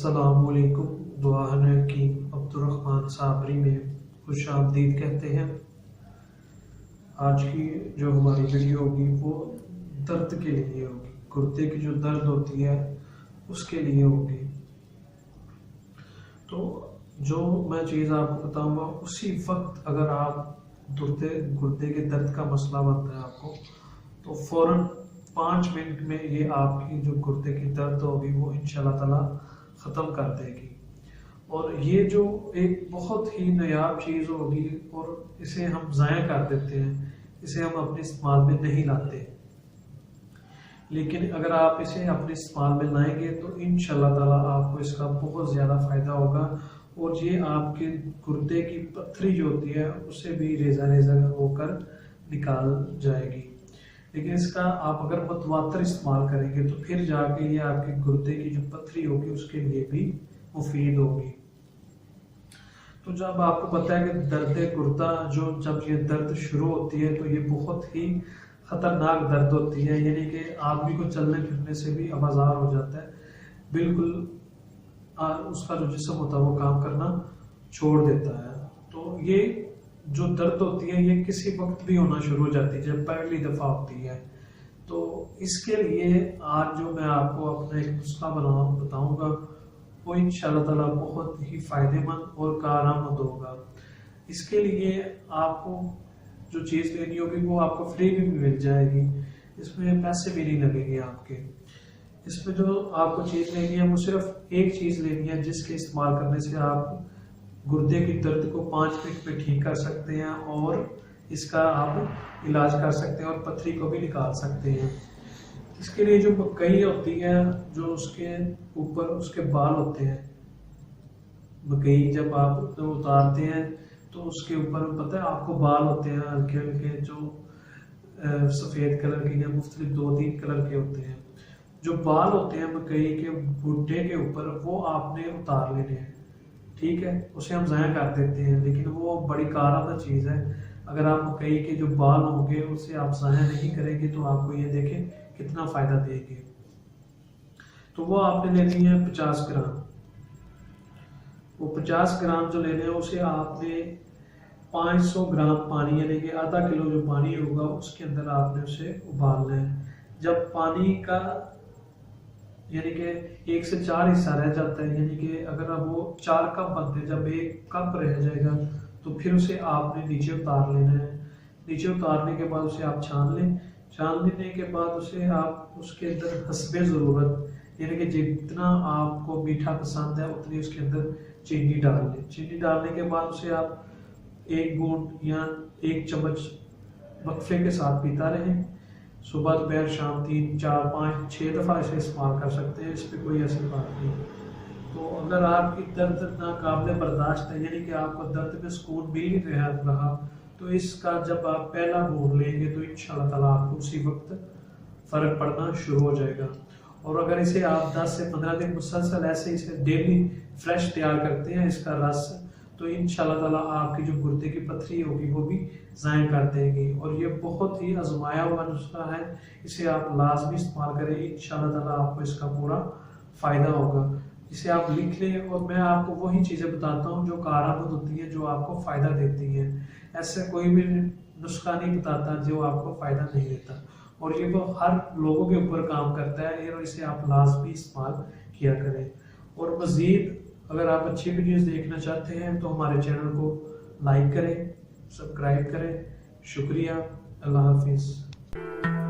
अस्सलामुअलैकुम। दुआ की अब्दुर्रहमान साबरी में खुश आमदीद कहते हैं। आज की जो हमारी वीडियो होगी वो दर्द के लिए होगी, गुर्दे की जो दर्द होती है उसके लिए होगी। तो जो मैं चीज़ आपको बताऊंगा उसी वक्त अगर आप गुर्दे के दर्द का मसला बनता है आपको, तो फौरन 5 मिनट में ये आपकी जो गुर्दे की दर्द होगी वो इंशाल्लाह ताला ख़त्म कर देगी। और ये जो एक बहुत ही नायाब चीज़ होगी और इसे हम ज़ाया कर देते हैं, इसे हम अपने इस्तेमाल में नहीं लाते। लेकिन अगर आप इसे अपने इस्तेमाल में लाएंगे तो इंशाल्लाह ताला आपको इसका बहुत ज़्यादा फ़ायदा होगा और ये आपके गुर्दे की पत्थरी जो होती है उसे भी रेज़ा रेज़ा होकर निकाल जाएगी। लेकिन इसका आप अगर मुतवातर इस्तेमाल करेंगे तो फिर जाके ये आपके गुर्दे की जो पत्थरी होगी उसके लिए भी मुफीद होगी। तो जब आपको पता है कि दर्द गुर्दा जब ये दर्द शुरू होती है तो ये बहुत ही खतरनाक दर्द होती है, यानी कि आदमी को चलने फिरने से भी आवाज़ार हो जाता है, बिल्कुल उसका जो जिस्म होता है वो काम करना छोड़ देता है। तो ये जो दर्द होती है ये किसी वक्त भी होना शुरू हो जाती है जब पहली दफ़ा होती है। तो इसके लिए आज जो मैं आपको अपना एक नुस्खा बताऊंगा वो इंशाल्लाह ताला बहुत ही फ़ायदेमंद और कारआमद होगा। इसके लिए आपको जो चीज़ लेनी होगी वो आपको फ्री भी मिल जाएगी, इसमें पैसे भी नहीं लगेंगे आपके। इसमें जो आपको चीज़ लेनी है वो सिर्फ एक चीज़ लेनी है जिसके इस्तेमाल करने से आप गुर्दे की दर्द को 5 मिनट में ठीक कर सकते हैं और इसका आप इलाज कर सकते हैं और पथरी को भी निकाल सकते हैं। इसके लिए जो मकई होती है, जो उसके ऊपर उसके बाल होते हैं, मकई जब आप उतारते हैं तो उसके ऊपर पता है आपको बाल होते हैं हल्के हल्के, जो सफ़ेद कलर के या मुख्तलिफ 2-3 कलर के होते हैं। जो बाल होते हैं मकई के भुट्टे के ऊपर वो आपने उतार लेने हैं, ठीक है। उसे हम ज़ाया कर देते हैं लेकिन वो बड़ी कारआमद चीज़ है। अगर आप मकई के जो बाल होंगे उसे आप ज़ाया नहीं करेंगे तो आपको ये देखें कितना फ़ायदा देंगे। तो वो आपने लेनी है 50 ग्राम। वो 50 ग्राम जो लेने हैं उसे आपने 500 ग्राम पानी यानी कि आधा किलो जो पानी होगा उसके अंदर आपने उसे उबालना है। जब पानी का यानी कि 1 से 4 हिस्सा रह जाता है, यानी कि अगर अब वो 4 कप बनते हैं, जब 1 कप रह जाएगा तो फिर उसे आपने नीचे उतार लेना है। नीचे उतारने के बाद उसे आप छान लें। छान लेने के बाद उसे आप उसके अंदर हस्बे ज़रूरत यानी कि जितना आपको मीठा पसंद है उतनी उसके अंदर चीनी डाल लें। चीनी डालने के बाद उसे आप 1 घूंट या 1 चम्मच वक्फे के साथ पीता रहें। सुबह दोपहर शाम 3, 4, 5, 6 दफ़ा इसे इस्तेमाल कर सकते हैं, इस पर कोई ऐसी बात नहीं। तो अगर आपकी दर्द नाकाबिले बर्दाश्त है यानी कि आपको दर्द में सुकून मिल नहीं रहा तो इसका जब आप पहला घूंट लेंगे तो इंशाल्लाह ताला आपको उसी वक्त फ़र्क पड़ना शुरू हो जाएगा। और अगर इसे आप 10 से 15 दिन मुसलसल ऐसे इसे डेली फ्रेश तैयार करते हैं इसका रस, तो इंशाल्लाह ताला आपकी जो गुर्दे की पथरी होगी वो भी ज़ाया कर देंगी। और ये बहुत ही आजमाया हुआ नुस्खा है, इसे आप लाजमी इस्तेमाल करें, इंशाल्लाह ताला आपको इसका पूरा फ़ायदा होगा। इसे आप लिख लें और मैं आपको वही चीज़ें बताता हूँ जो कारआमद होती है, जो आपको फ़ायदा देती हैं। ऐसे कोई भी नुस्खा नहीं बताता जो आपको फ़ायदा नहीं देता, और ये वो हर लोगों के ऊपर काम करता है और इसे आप लाजमी इस्तेमाल किया करें। और मज़ीद अगर आप अच्छी वीडियोस देखना चाहते हैं तो हमारे चैनल को लाइक करें, सब्सक्राइब करें। शुक्रिया, अल्लाह हाफिज़।